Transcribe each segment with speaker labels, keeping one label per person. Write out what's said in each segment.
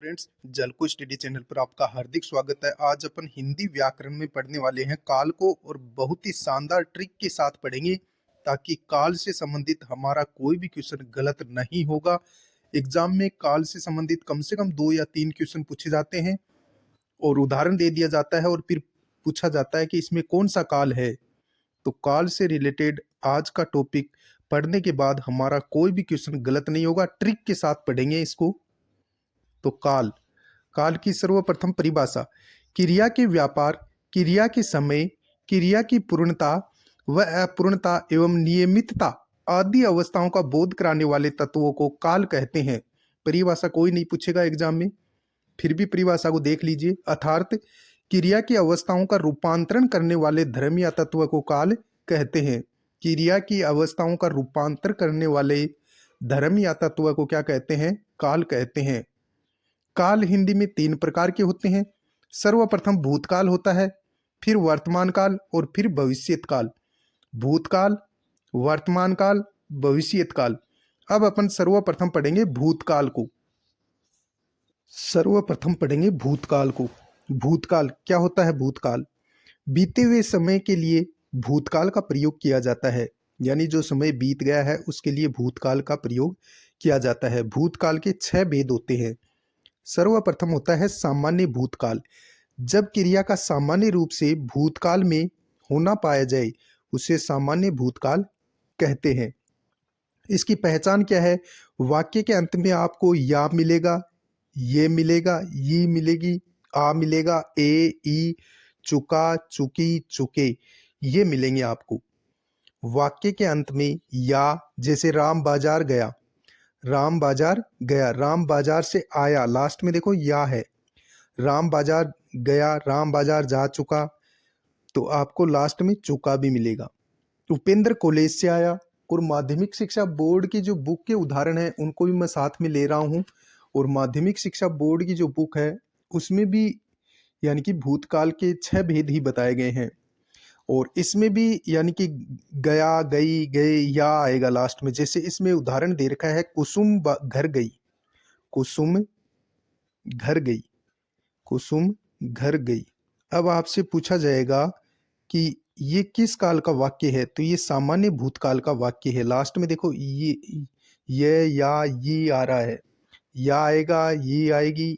Speaker 1: Friends, जलको study channel पर आपका हार्दिक स्वागत है। आज अपन हिंदी व्याकरण में पढ़ने वाले हैं काल को, और बहुत ही शानदार ट्रिक के साथ पढ़ेंगे ताकि काल से संबंधित हमारा कोई भी क्वेश्चन गलत नहीं होगा। एग्जाम में काल से संबंधित कम से कम 2 या 3 क्वेश्चन पूछे जाते हैं और उदाहरण दे दिया जाता है और फिर पूछा जाता है कि इसमें कौन सा काल है। तो काल से रिलेटेड आज का टॉपिक पढ़ने के बाद हमारा कोई भी क्वेश्चन गलत नहीं होगा। ट्रिक के साथ पढ़ेंगे इसको। तो काल काल की सर्वप्रथम परिभाषा: क्रिया के व्यापार, क्रिया के समय, क्रिया की पूर्णता व अपूर्णता एवं नियमितता आदि अवस्थाओं का बोध कराने वाले तत्वों को काल कहते हैं। परिभाषा कोई नहीं पूछेगा एग्जाम में, फिर भी परिभाषा को देख लीजिए। अर्थात क्रिया की अवस्थाओं का रूपांतरण करने वाले धर्म या तत्व को काल कहते हैं। क्रिया की अवस्थाओं का रूपांतर करने वाले धर्म या तत्व को क्या कहते हैं? काल कहते हैं। काल हिंदी में 3 प्रकार के होते हैं। सर्वप्रथम भूतकाल होता है, फिर वर्तमान काल और फिर भविष्यत काल। भूतकाल, वर्तमान काल, भविष्यत काल। अब अपन सर्वप्रथम पढ़ेंगे भूतकाल को। सर्वप्रथम पढ़ेंगे भूतकाल को। भूतकाल क्या होता है? भूतकाल बीते हुए समय के लिए भूतकाल का प्रयोग किया जाता है, यानी जो समय बीत गया है उसके लिए भूतकाल का प्रयोग किया जाता है। भूतकाल के 6 भेद होते हैं। सर्वप्रथम होता है सामान्य भूतकाल। जब क्रिया का सामान्य रूप से भूतकाल में होना पाया जाए उसे सामान्य भूतकाल कहते हैं। इसकी पहचान क्या है? वाक्य के अंत में आपको या मिलेगा, ये मिलेगा, ये मिलेगी, आ मिलेगा, ए, ई, चुका, चुकी, चुके, ये मिलेंगे आपको वाक्य के अंत में। या जैसे राम बाजार गया, राम बाजार गया, राम बाजार से आया, लास्ट में देखो या है। राम बाजार गया, राम बाजार जा चुका, तो आपको लास्ट में चुका भी मिलेगा। उपेंद्र कॉलेज से आया। और माध्यमिक शिक्षा बोर्ड की जो बुक के उदाहरण है उनको भी मैं साथ में ले रहा हूँ। और माध्यमिक शिक्षा बोर्ड की जो बुक है उसमें भी यानी कि भूतकाल के 6 भेद ही बताए गए हैं। और इसमें भी यानी कि गया, गई, गए, या आएगा लास्ट में। जैसे इसमें उदाहरण दे रखा है कुसुम घर गई, कुसुम घर गई, कुसुम घर गई। अब आपसे पूछा जाएगा कि ये किस काल का वाक्य है, तो ये सामान्य भूतकाल का वाक्य है। लास्ट में देखो ये या ये आ रहा है, या आएगा, ये आएगी,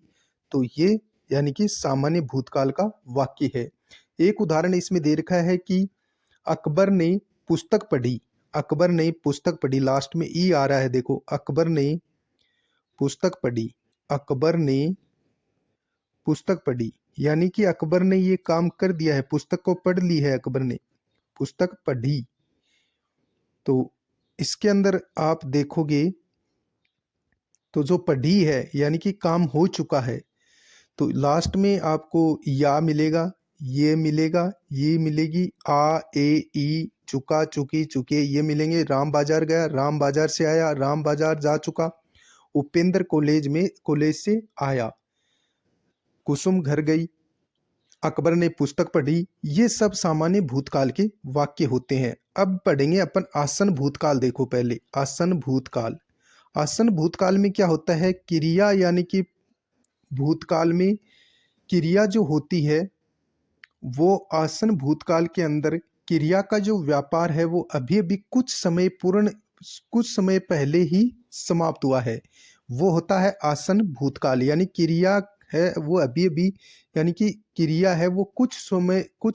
Speaker 1: तो ये यानी कि सामान्य भूतकाल का वाक्य है। एक उदाहरण इसमें दे रखा है कि अकबर ने पुस्तक पढ़ी, अकबर ने पुस्तक पढ़ी, लास्ट में ई आ रहा है। देखो अकबर ने पुस्तक पढ़ी, अकबर ने पुस्तक पढ़ी, यानी कि अकबर ने ये काम कर दिया है, पुस्तक को पढ़ ली है, अकबर ने पुस्तक पढ़ी। तो इसके अंदर आप देखोगे तो जो पढ़ी है यानी कि काम हो चुका है, तो लास्ट में आपको या मिलेगा, ये मिलेगा, ये मिलेगी, आ, ए, ई, चुका, चुकी, चुके, ये मिलेंगे। राम बाजार गया, राम बाजार से आया, राम बाजार जा चुका। उपेंद्र कॉलेज से आया, कुसुम घर गई, अकबर ने पुस्तक पढ़ी। ये सब सामान्य भूतकाल के वाक्य होते हैं। अब पढ़ेंगे अपन आसन भूतकाल। देखो पहले आसन भूतकाल। आसन भूतकाल में क्या होता है? क्रिया यानी कि भूतकाल में क्रिया जो होती है वो आसन भूतकाल के अंदर क्रिया का जो व्यापार है वो अभी अभी कुछ समय पहले ही समाप्त हुआ है, वो होता है आसन भूतकाल। यानी क्रिया है वो अभी अभी यानी कि क्रिया है वो कुछ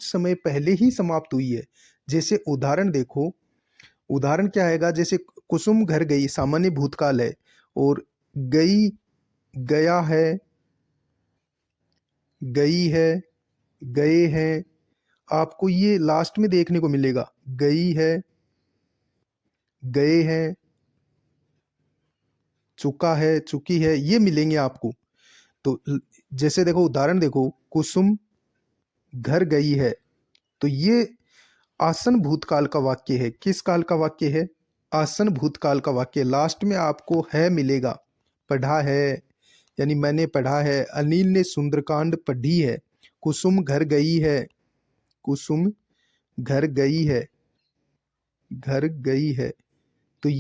Speaker 1: समय पहले ही समाप्त हुई है। जैसे उदाहरण देखो, उदाहरण क्या आएगा? जैसे कुसुम घर गई सामान्य भूतकाल है, और गई, गया है, गई है, गए हैं, आपको ये लास्ट में देखने को मिलेगा। गई है, गए हैं, चुका है, चुकी है, ये मिलेंगे आपको। तो जैसे देखो उदाहरण देखो, कुसुम घर गई है, तो ये आसन भूतकाल का वाक्य है। किस काल का वाक्य है? आसन भूतकाल का वाक्य। लास्ट में आपको है मिलेगा। पढ़ा है यानी मैंने पढ़ा है। अनिल ने सुंदरकांड पढ़ी है। कुसुम घर गई है, कुसुम घर गई है, घर गई है। तो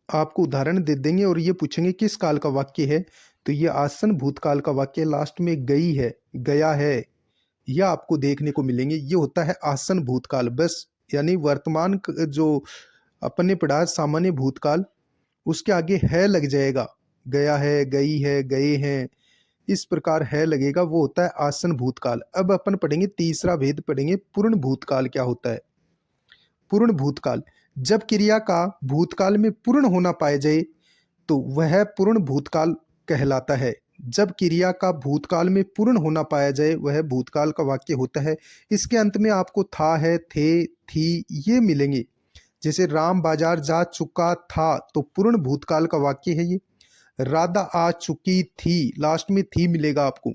Speaker 1: आपको उदाहरण दे देंगे और ये पूछेंगे किस काल का वाक्य है, तो ये आसन भूतकाल का वाक्य लास्ट में गई है, गया है, यह आपको देखने को मिलेंगे। ये होता है आसन भूतकाल, बस यानी वर्तमान जो अपन ने पढ़ा सामान्य भूतकाल, उसके आगे है लग जाएगा, गया है, गई है, गए हैं, इस प्रकार है लगेगा, वो होता है आसन भूतकाल। अब अपन पढ़ेंगे तीसरा भेद, पढ़ेंगे पूर्ण भूतकाल क्या होता है। पूर्ण भूतकाल, जब क्रिया का भूतकाल में पूर्ण होना पाया जाए तो वह पूर्ण भूतकाल कहलाता है। जब क्रिया का भूतकाल में पूर्ण होना पाया जाए वह भूतकाल का वाक्य होता है। इसके अंत में आपको था, है, थे, थी ये मिलेंगे। जैसे राम बाजार जा चुका था, तो पूर्ण भूतकाल का वाक्य है ये। राधा आ चुकी थी, लास्ट में थी मिलेगा आपको।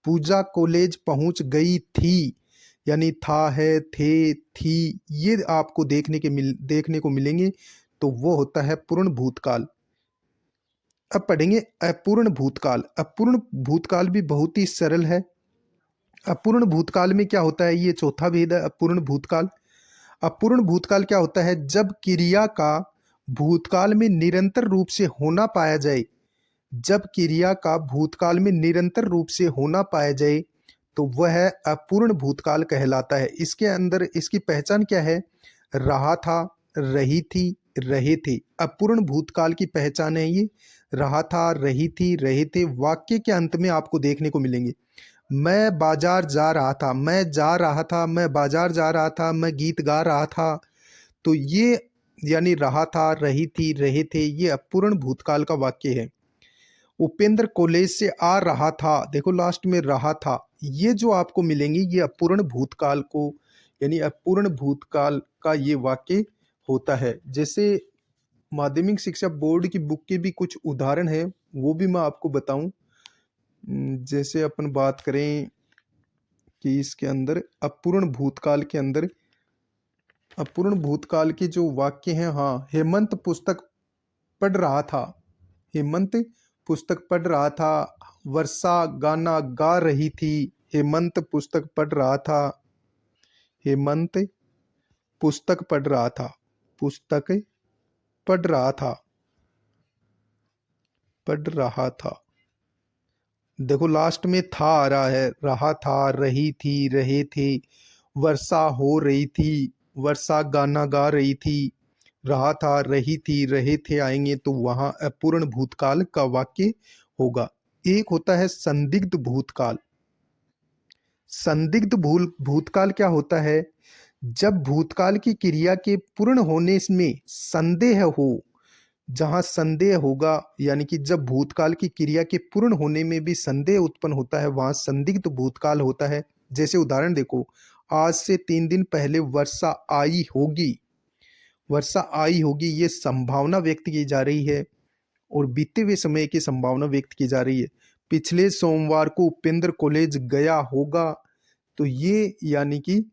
Speaker 1: पूजा कॉलेज पहुंच गई थी, यानी था, है, थे, थी ये आपको देखने को मिलेंगे, तो वो होता है पूर्ण भूतकाल। अब पढ़ेंगे अपूर्ण भूतकाल। अपूर्ण भूतकाल भी बहुत ही सरल है। अपूर्ण भूतकाल में क्या होता है, ये चौथा भेद है अपूर्ण भूतकाल। अपूर्ण भूतकाल क्या होता है, जब क्रिया का भूतकाल में निरंतर रूप से होना पाया जाए। जब क्रिया का भूतकाल में निरंतर रूप से होना पाया जाए तो वह अपूर्ण भूतकाल कहलाता है। इसके अंदर इसकी पहचान क्या है, रहा था, रही थी, रहे थे। अपूर्ण भूतकाल की पहचान है ये, रहा था, रही थी, रहे थे वाक्य के अंत में आपको देखने को मिलेंगे। मैं बाजार जा रहा था, मैं जा रहा था, मैं बाजार जा रहा था, मैं गीत गा रहा था, तो ये यानी रहा था, रही थी, रहे थे, ये अपूर्ण भूतकाल का वाक्य है। उपेंद्र कॉलेज से आ रहा था, देखो लास्ट में रहा था, ये जो आपको मिलेंगे ये अपूर्ण भूतकाल को यानी अपूर्ण भूतकाल का ये वाक्य होता है। जैसे माध्यमिक शिक्षा बोर्ड की बुक के भी कुछ उदाहरण है, वो भी मैं आपको बताऊं। जैसे अपन बात करें कि इसके अंदर अपूर्ण भूतकाल के अंदर अपूर्ण भूतकाल के जो वाक्य हैं, हाँ, हेमंत पुस्तक पढ़ रहा था, हेमंत पुस्तक पढ़ रहा था, वर्षा गाना गा रही थी, हेमंत पुस्तक पढ़ रहा था, हेमंत पुस्तक पढ़ रहा था, पुस्तक पढ़ रहा था, पढ़ रहा था। देखो लास्ट में था आ रहा है, रहा था, रही थी, रहे थे, वर्षा हो रही थी, वर्षा गाना गा रही थी, रहा था, रही थी, रहे थे आएंगे तो वहां अपूर्ण भूतकाल का वाक्य होगा। एक होता है संदिग्ध भूतकाल। संदिग्ध भूतकाल क्या होता है, जब भूतकाल की क्रिया के पूर्ण होने में संदेह हो। जहां संदेह होगा यानी कि जब भूतकाल की क्रिया के पूर्ण होने में भी संदेह उत्पन्न होता है वहां संदिग्ध भूतकाल होता है। जैसे उदाहरण देखो, आज से 3 दिन पहले वर्षा आई होगी, वर्षा आई होगी ये संभावना व्यक्त की जा रही है और बीते हुए समय की संभावना व्यक्त की जा रही है। पिछले सोमवार को उपेंद्र कॉलेज गया होगा, तो ये यानी कि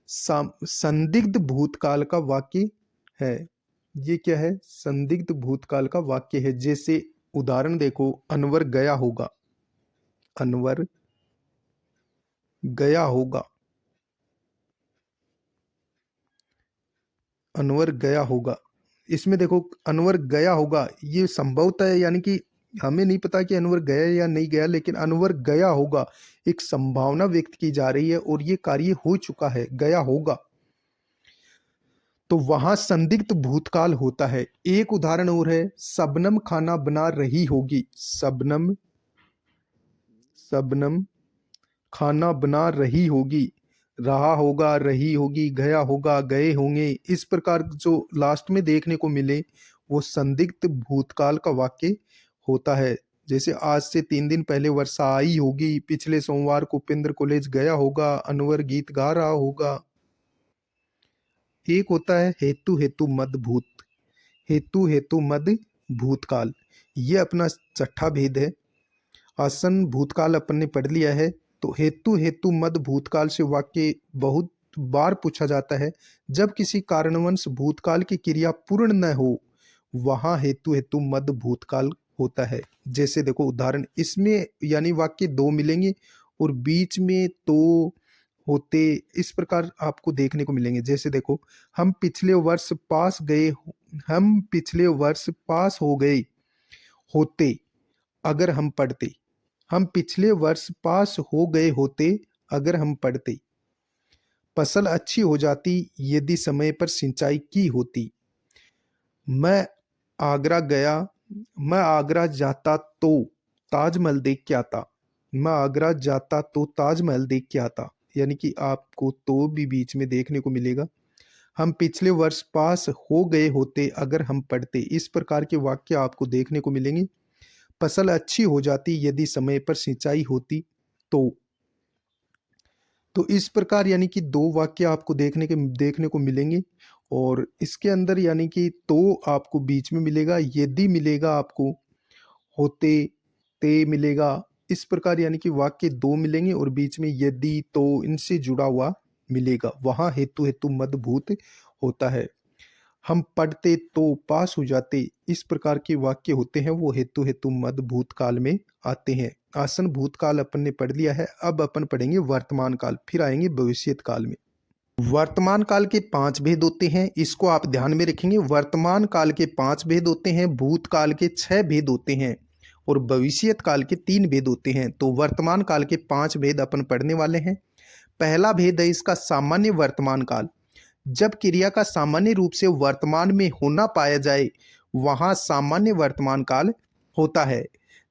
Speaker 1: संदिग्ध भूतकाल का वाक्य है। ये क्या है, संदिग्ध भूतकाल का वाक्य है। जैसे उदाहरण देखो, अनवर गया होगा, अनवर गया होगा, अनवर गया होगा। इसमें देखो अनवर गया होगा ये संभवतः है, यानी कि हमें नहीं पता कि अनवर गया या नहीं गया, लेकिन अनवर गया होगा एक संभावना व्यक्त की जा रही है और ये कार्य हो चुका है, गया होगा, तो वहां संदिग्ध भूतकाल होता है। एक उदाहरण और है, शबनम खाना बना रही होगी, शबनम शबनम खाना बना रही होगी, रहा होगा, रही होगी, गया होगा, गए होंगे, इस प्रकार जो लास्ट में देखने को मिले वो संदिग्ध भूतकाल का वाक्य होता है। जैसे आज से 3 दिन पहले वर्षा आई होगी, पिछले सोमवार को उपेंद्र कॉलेज गया होगा, अनवर गीत गा रहा होगा। एक होता है हेतु हेतु मद भूत, हेतु हेतु मद भूतकाल, ये अपना छठा भेद है। आसन भूतकाल अपन ने पढ़ लिया है, तो हेतु हेतु मद भूतकाल से वाक्य बहुत बार पूछा जाता है। जब किसी कारणवश भूतकाल की क्रिया पूर्ण न हो वहां हेतु हेतु मद भूतकाल होता है। जैसे देखो उदाहरण, इसमें यानी वाक्य दो मिलेंगे और बीच में तो होते, इस प्रकार आपको देखने को मिलेंगे। जैसे देखो, हम पिछले वर्ष पास गए, हम पिछले वर्ष पास हो गए होते, अगर हम पढ़ते, हम पिछले वर्ष पास हो गए होते अगर हम पढ़ते, फसल अच्छी हो जाती यदि समय पर सिंचाई की होती, मैं आगरा गया, मैं आगरा जाता तो ताजमहल देख के आता, मैं आगरा जाता तो ताजमहल देख के आता। यानी कि आपको तो भी बीच में देखने को मिलेगा। हम पिछले वर्ष पास हो गए होते अगर हम पढ़ते, इस प्रकार के वाक्य आपको देखने को मिलेंगे। फसल अच्छी हो जाती यदि समय पर सिंचाई होती तो। तो इस प्रकार यानी कि दो वाक्य आपको देखने को मिलेंगे। और इसके अंदर यानी कि तो आपको बीच में मिलेगा, यदि मिलेगा आपको, होते, ते मिलेगा। इस प्रकार यानी कि वाक्य दो मिलेंगे और बीच में यदि तो इनसे जुड़ा हुआ मिलेगा। वहां हेतु हेतु मद भूत होता है। हम पढ़ते तो पास हो जाते, इस प्रकार के वाक्य होते हैं, वो हेतु हेतु मद भूतकाल में आते हैं। आसन भूतकाल अपन ने पढ़ लिया है। अब अपन पढ़ेंगे वर्तमान काल, फिर आएंगे भविष्यत काल में। वर्तमान काल के 5 भेद होते हैं, इसको आप ध्यान में रखेंगे। वर्तमान काल के 5 भेद होते हैं, भूतकाल के 6 भेद होते हैं और भविष्यत काल के 3 भेद होते हैं। तो वर्तमान काल के 5 भेद अपन पढ़ने वाले हैं। पहला भेद है इसका सामान्य वर्तमान काल। जब क्रिया का सामान्य रूप से वर्तमान में होना पाया जाए वहां सामान्य वर्तमान काल होता है।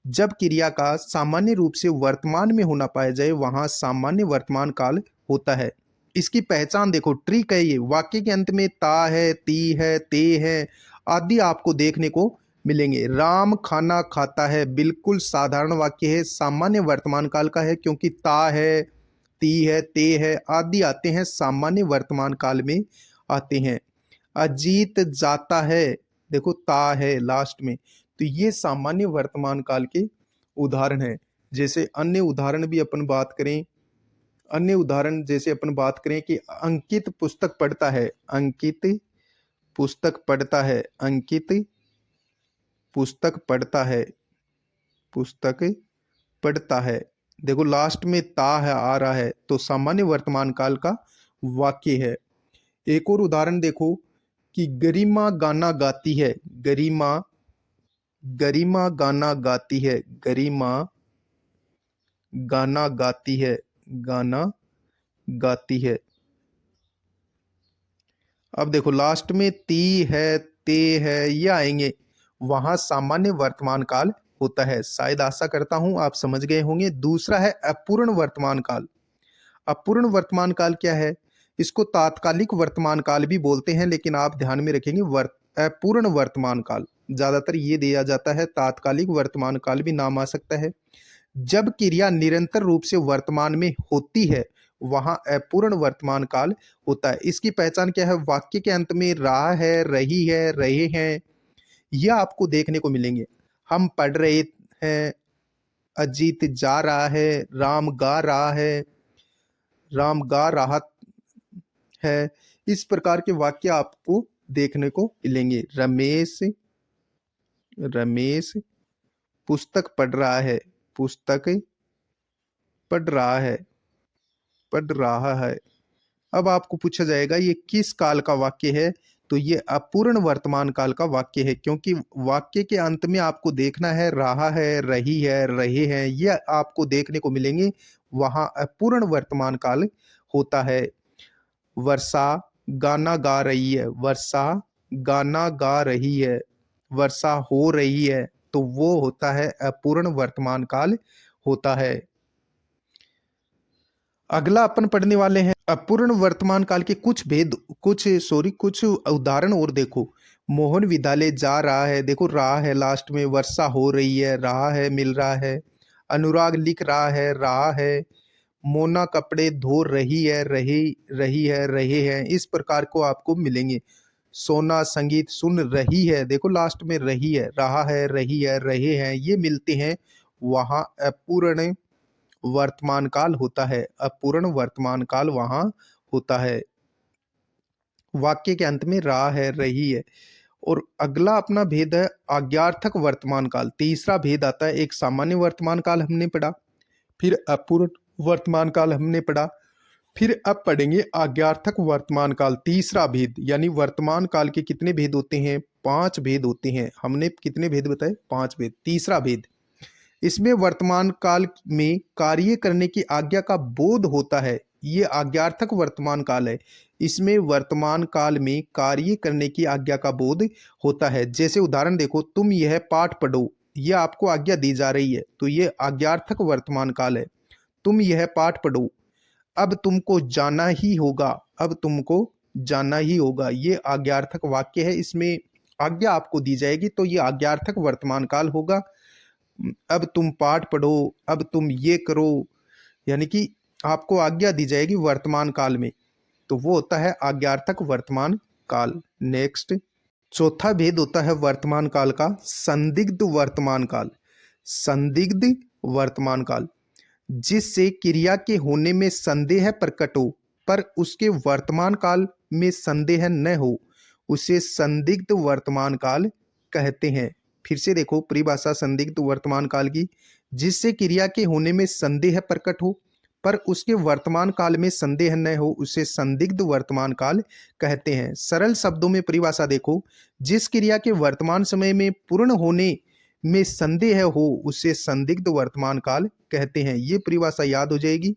Speaker 1: जब क्रिया का सामान्य रूप से वर्तमान में होना पाया जाए वहां सामान्य वर्तमान काल होता है। इसकी पहचान देखो, ट्रिक है ये। वाक्य के अंत में ता है, ती है, ते है आदि आपको देखने को मिलेंगे। राम खाना खाता है बिल्कुल साधारण वाक्य है, सामान्य वर्तमान काल का है, क्योंकि ता है, ती है, ते है आदि आते हैं सामान्य वर्तमान काल में आते हैं। अजीत जाता है, देखो ता है लास्ट में, तो ये सामान्य वर्तमान काल के उदाहरण है। जैसे अन्य उदाहरण भी अपन बात करें, अन्य उदाहरण जैसे अपन बात करें कि अंकित पुस्तक पढ़ता है, अंकित पुस्तक पढ़ता है, अंकित पुस्तक पढ़ता है, पुस्तक पढ़ता है। देखो लास्ट में ता है आ रहा है, तो सामान्य वर्तमान काल का वाक्य है। एक और उदाहरण देखो कि गरिमा गाना गाती है, गरिमा, गरिमा गाना गाती है, गरिमा गाना गाती है, गाना गाती है। अब देखो लास्ट में ती है, ते है ये आएंगे, वहां सामान्य वर्तमान काल होता है। शायद आशा करता हूं आप समझ गए होंगे। दूसरा है अपूर्ण वर्तमान काल। अपूर्ण वर्तमान काल क्या है? इसको तात्कालिक वर्तमान काल भी बोलते हैं, लेकिन आप ध्यान में रखेंगे अपूर्ण वर्तमान काल ज्यादातर ये दिया जाता है। तात्कालिक वर्तमान काल भी नाम आ सकता है। जब क्रिया निरंतर रूप से वर्तमान में होती है वहां अपूर्ण वर्तमान काल होता है। इसकी पहचान क्या है? वाक्य के अंत में रहा है, रही है, रहे हैं यह आपको देखने को मिलेंगे। हम पढ़ रहे हैं, अजीत जा रहा है, राम गा रहा है, राम गा रहा है। इस प्रकार के वाक्य आपको देखने को मिलेंगे। रमेश, रमेश पुस्तक पढ़ रहा है, पुस्तक पढ़ रहा है, पढ़ रहा है। अब आपको पूछा जाएगा ये किस काल का वाक्य है? तो ये अपूर्ण वर्तमान काल का वाक्य है, क्योंकि वाक्य के अंत में आपको देखना है रहा है, रही है, रहे हैं ये आपको देखने को मिलेंगे, वहां अपूर्ण वर्तमान काल होता है। वर्षा गाना गा रही है, वर्षा गाना गा रही है, वर्षा हो रही है, तो वो होता है अपूर्ण वर्तमान काल होता है। अगला अपन पढ़ने वाले हैं अपूर्ण वर्तमान काल के कुछ भेद, कुछ उदाहरण और देखो। मोहन विद्यालय जा रहा है, देखो रहा है लास्ट में, वर्षा हो रही है, रहा है मिल रहा है। अनुराग लिख रहा है। मोना कपड़े धो रही है, रही है, रहे हैं। इस प्रकार को आपको मिलेंगे। सोना संगीत सुन रही है, देखो लास्ट में रही है, रहा है, रही है, रहे हैं ये मिलते हैं, वहां अपूर्ण वर्तमान काल होता है। अपूर्ण वर्तमान काल वहां होता है। वाक्य के अंत में रहा है, रही है। और अगला अपना भेद है आज्ञार्थक वर्तमान काल। तीसरा भेद आता है, एक सामान्य वर्तमान काल हमने पढ़ा, फिर अपूर्ण वर्तमान काल हमने पढ़ा, फिर अब पढ़ेंगे आज्ञार्थक वर्तमान काल। तीसरा भेद यानी वर्तमान काल के कितने भेद होते हैं? 5 भेद होते हैं। हमने कितने भेद बताए? 5 भेद। तीसरा भेद, इसमें वर्तमान काल में कार्य करने की आज्ञा का बोध होता है। ये आज्ञार्थक वर्तमान काल है। इसमें वर्तमान काल में कार्य करने की आज्ञा का बोध होता है। जैसे उदाहरण देखो, तुम यह पाठ पढ़ो, यह आपको आज्ञा दी जा रही है, तो ये आज्ञार्थक वर्तमान काल है। तुम यह पाठ पढ़ो, अब तुमको जाना ही होगा, अब तुमको जाना ही होगा, ये आज्ञार्थक वाक्य है। इसमें आज्ञा आपको दी जाएगी, तो ये आज्ञार्थक वर्तमान काल होगा। अब तुम पाठ पढ़ो, अब तुम ये करो, यानी कि आपको आज्ञा दी जाएगी वर्तमान काल में, तो वो होता है आज्ञार्थक वर्तमान काल। नेक्स्ट, चौथा भेद होता है वर्तमान काल का संदिग्ध वर्तमान काल। संदिग्ध वर्तमान काल, जिससे क्रिया के होने में संदेह प्रकट हो पर उसके वर्तमान काल में संदेह न हो, उसे संदिग्ध वर्तमान काल कहते हैं। फिर से देखो परिभाषा संदिग्ध वर्तमान काल की, जिससे क्रिया के होने में संदेह प्रकट हो पर उसके वर्तमान काल में संदेह न हो, उसे संदिग्ध वर्तमान काल कहते हैं। सरल शब्दों में परिभाषा देखो, जिस क्रिया के वर्तमान समय में पूर्ण होने में संदेह हो, उसे संदिग्ध वर्तमान काल कहते हैं। ये परिभाषा याद हो जाएगी।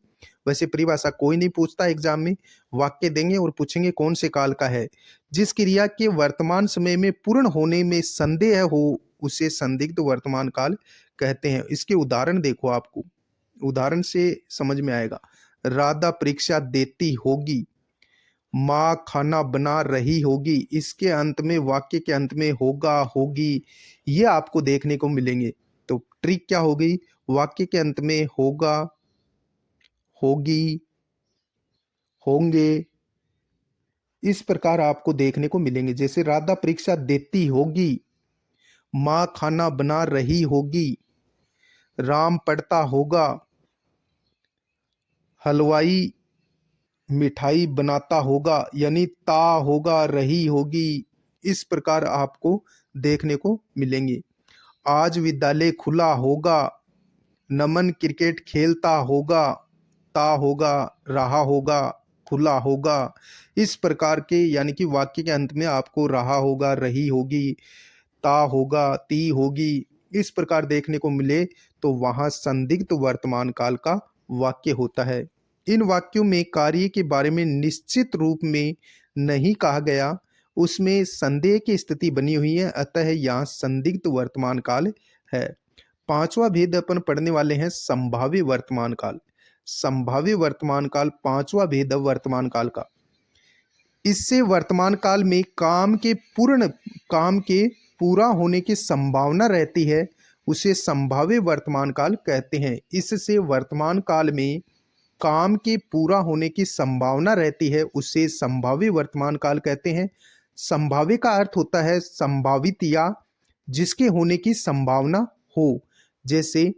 Speaker 1: वैसे परिभाषा कोई नहीं पूछता एग्जाम में, वाक्य देंगे और पूछेंगे कौन से काल का है। जिस क्रिया के वर्तमान समय में पूर्ण होने में संदेह हो, उसे संदिग्ध वर्तमान काल कहते हैं। इसके उदाहरण देखो, आपको उदाहरण से समझ में आएगा। राधा परीक्षा देती होगी, माँ खाना बना रही होगी, इसके अंत में, वाक्य के अंत में होगा, होगी, ये आपको देखने को मिलेंगे। तो ट्रिक क्या हो गई, वाक्य के अंत में होगा, होगी, होंगे, इस प्रकार आपको देखने को मिलेंगे। जैसे राधा परीक्षा देती होगी, माँ खाना बना रही होगी, राम पढ़ता होगा, हलवाई मिठाई बनाता होगा, यानी ता होगा, रही होगी, इस प्रकार आपको देखने को मिलेंगे। आज विद्यालय खुला होगा, नमन क्रिकेट खेलता होगा, ता होगा, रहा होगा, खुला होगा, इस प्रकार के, यानी कि वाक्य के अंत में आपको रहा होगा, रही होगी, ता होगा, ती होगी, इस प्रकार देखने को मिले, तो वहां संदिग्ध वर्तमान काल का वाक्य होता है। इन वाक्यों में कार्य के बारे में निश्चित रूप में नहीं कहा गया, उसमें संदेह की स्थिति बनी हुई है, अतः यहाँ संदिग्ध वर्तमान काल है। पांचवा भेद अपन पढ़ने वाले हैं संभाव्य वर्तमान काल। संभाव्य वर्तमान काल पांचवा भेद है वर्तमान काल का। इससे वर्तमान काल में काम के पूरा होने की संभावना रहती है, उसे संभाव्य वर्तमान काल कहते हैं। इससे वर्तमान काल में काम के पूरा होने की संभावना रहती है, उसे संभाव्य वर्तमान काल कहते हैं। संभाव्य का अर्थ होता है संभावित या जिसके होने की संभावना हो। जैसे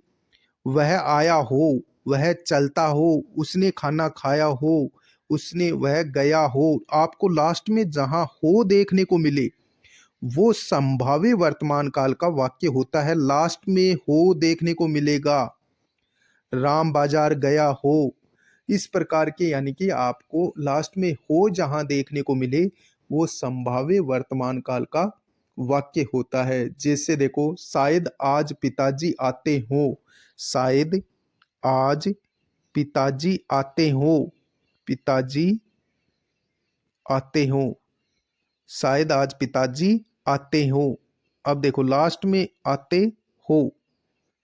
Speaker 1: वह आया हो, वह चलता हो, उसने खाना खाया हो, उसने, वह गया हो, आपको लास्ट में जहां हो देखने को मिले, वो संभाव्य वर्तमान काल का वाक्य होता है। लास्ट में हो देखने को मिलेगा, राम बाजार गया हो, इस प्रकार के, यानी कि आपको लास्ट में हो जहां देखने को मिले, वो संभाव्य वर्तमान काल का वाक्य होता है। जैसे देखो, शायद आज पिताजी आते हो, शायद आज पिताजी आते हो, पिताजी आते हो, शायद आज पिताजी आते हो। अब देखो लास्ट में आते हो,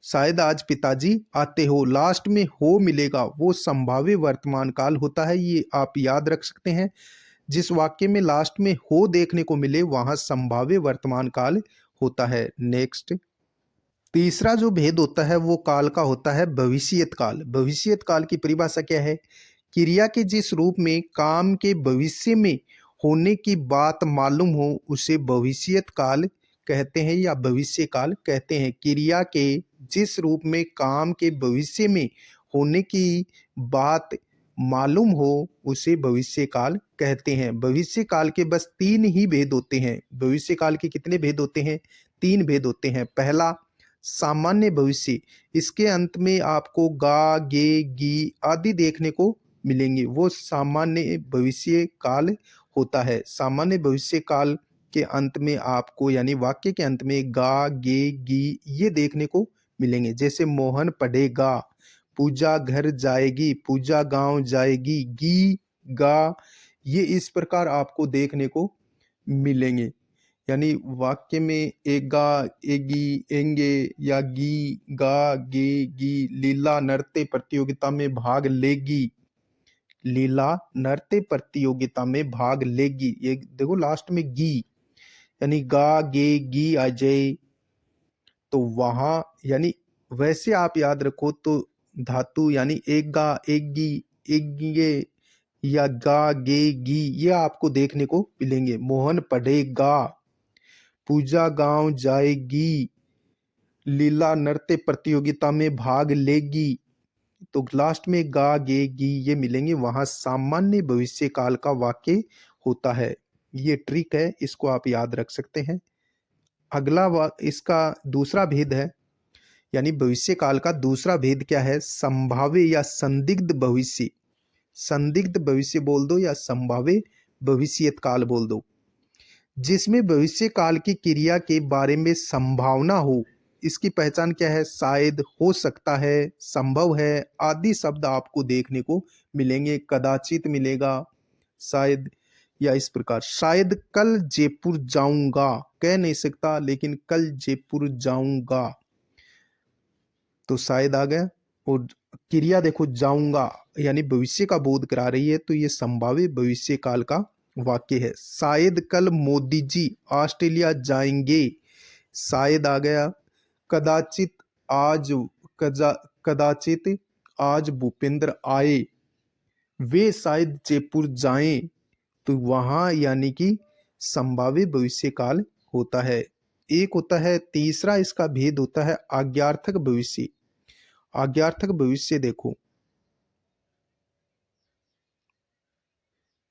Speaker 1: शायद आज पिताजी आते हो, लास्ट में हो मिलेगा, वो संभाव्य वर्तमान काल होता है। ये आप याद रख सकते हैं। जिस वाक्य में लास्ट में हो देखने को मिले, वहां संभाव्य वर्तमान काल होता है। नेक्स्ट, तीसरा जो भेद होता है वो काल का होता है भविष्यत काल। भविष्यत काल की परिभाषा क्या है, क्रिया के जिस रूप में काम के भविष्य में होने की बात मालूम हो, उसे भविष्यत काल कहते हैं या भविष्य काल कहते हैं। क्रिया के जिस रूप में काम के भविष्य में होने की बात मालूम हो, उसे भविष्य काल कहते हैं। भविष्य काल के बस तीन ही भेद होते हैं। भविष्य काल के कितने भेद होते हैं, तीन भेद होते हैं। पहला सामान्य भविष्य, इसके अंत में आपको गा, गे, गी आदि देखने को मिलेंगे, वो सामान्य भविष्य काल होता है। सामान्य भविष्य काल के अंत में आपको, यानी वाक्य के अंत में गा, गे, गी ये देखने को मिलेंगे। जैसे मोहन पढ़ेगा, पूजा घर जाएगी, पूजा गांव जाएगी, गी गा, ये इस प्रकार आपको देखने को मिलेंगे। यानी वाक्य में एगा, एगी, एंगे या गी गा, गे गी। लीला नृत्य प्रतियोगिता में भाग लेगी, लीला नृत्य प्रतियोगिता में भाग लेगी। ये देखो लास्ट में गी, यानी गा गे गी आ जाए। तो वहां यानी वैसे आप याद रखो तो धातु यानी एगा, एगी, एगे या गा गे गी ये आपको देखने को मिलेंगे। मोहन पढ़ेगा, पूजा गांव जाएगी, लीला नृत्य प्रतियोगिता में भाग लेगी। तो लास्ट में गा गे गी ये मिलेंगे, वहां सामान्य भविष्य काल का वाक्य होता है। ये ट्रिक है, इसको आप याद रख सकते हैं। अगला इसका दूसरा भेद है, यानी भविष्य काल का दूसरा भेद क्या है? संभाव्य या संदिग्ध भविष्य। संदिग्ध भविष्य बोल दो या संभाव्य भविष्यत काल बोल दो, जिसमें भविष्य काल की क्रिया के बारे में संभावना हो। इसकी पहचान क्या है? शायद, हो सकता है, संभव है आदि शब्द आपको देखने को मिलेंगे। कदाचित मिलेगा, शायद, या इस प्रकार शायद कल जयपुर जाऊंगा, कह नहीं सकता लेकिन कल जयपुर जाऊंगा, तो शायद आ गया। और क्रिया देखो जाऊंगा यानी भविष्य का बोध करा रही है, तो ये संभावित भविष्य काल का वाक्य है। शायद कल मोदी जी ऑस्ट्रेलिया जाएंगे, शायद आ गया। कदाचित आज, कदाचित आज भूपेंद्र आए, वे शायद जयपुर जाएं, तो वहां यानी कि संभावित भविष्य काल होता है। एक होता है तीसरा, इसका भेद होता है आज्ञार्थक भविष्य। आज्ञार्थक भविष्य देखो,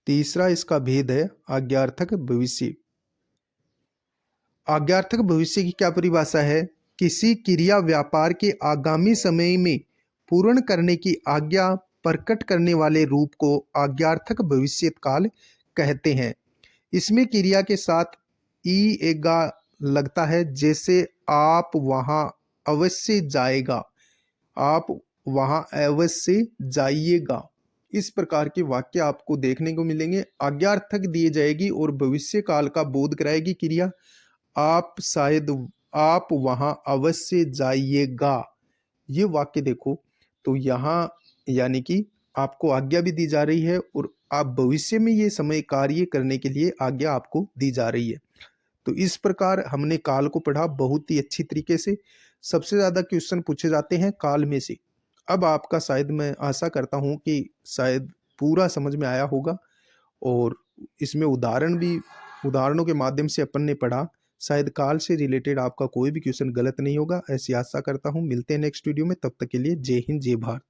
Speaker 1: तीसरा इसका भेद है आज्ञार्थक भविष्य। आज्ञार्थक भविष्य की क्या परिभाषा है? किसी क्रिया व्यापार के आगामी समय में पूर्ण करने की आज्ञा प्रकट करने वाले रूप को आज्ञार्थक भविष्यत काल कहते हैं। इसमें क्रिया के साथ ई एगा लगता है, जैसे आप वहां अवश्य जाएगा, आप वहां अवश्य जाइएगा। इस प्रकार के वाक्य आपको देखने को मिलेंगे। आज्ञार्थक दिए जाएगी और भविष्य काल का बोध कराएगी क्रिया। आप शायद, आप वहां अवश्य जाइएगा, ये वाक्य देखो। तो यहाँ यानी कि आपको आज्ञा भी दी जा रही है और आप भविष्य में ये समय कार्य करने के लिए आज्ञा आपको दी जा रही है। तो इस प्रकार हमने काल को पढ़ा बहुत ही अच्छी तरीके से। सबसे ज़्यादा क्वेश्चन पूछे जाते हैं काल में से। अब आपका शायद, मैं आशा करता हूँ कि शायद पूरा समझ में आया होगा, और इसमें उदाहरण भी, उदाहरणों के माध्यम से अपन ने पढ़ा। शायद काल से रिलेटेड आपका कोई भी क्वेश्चन गलत नहीं होगा, ऐसी आशा करता हूँ। मिलते हैं नेक्स्ट वीडियो में, तब तक के लिए जय हिंद जय भारत।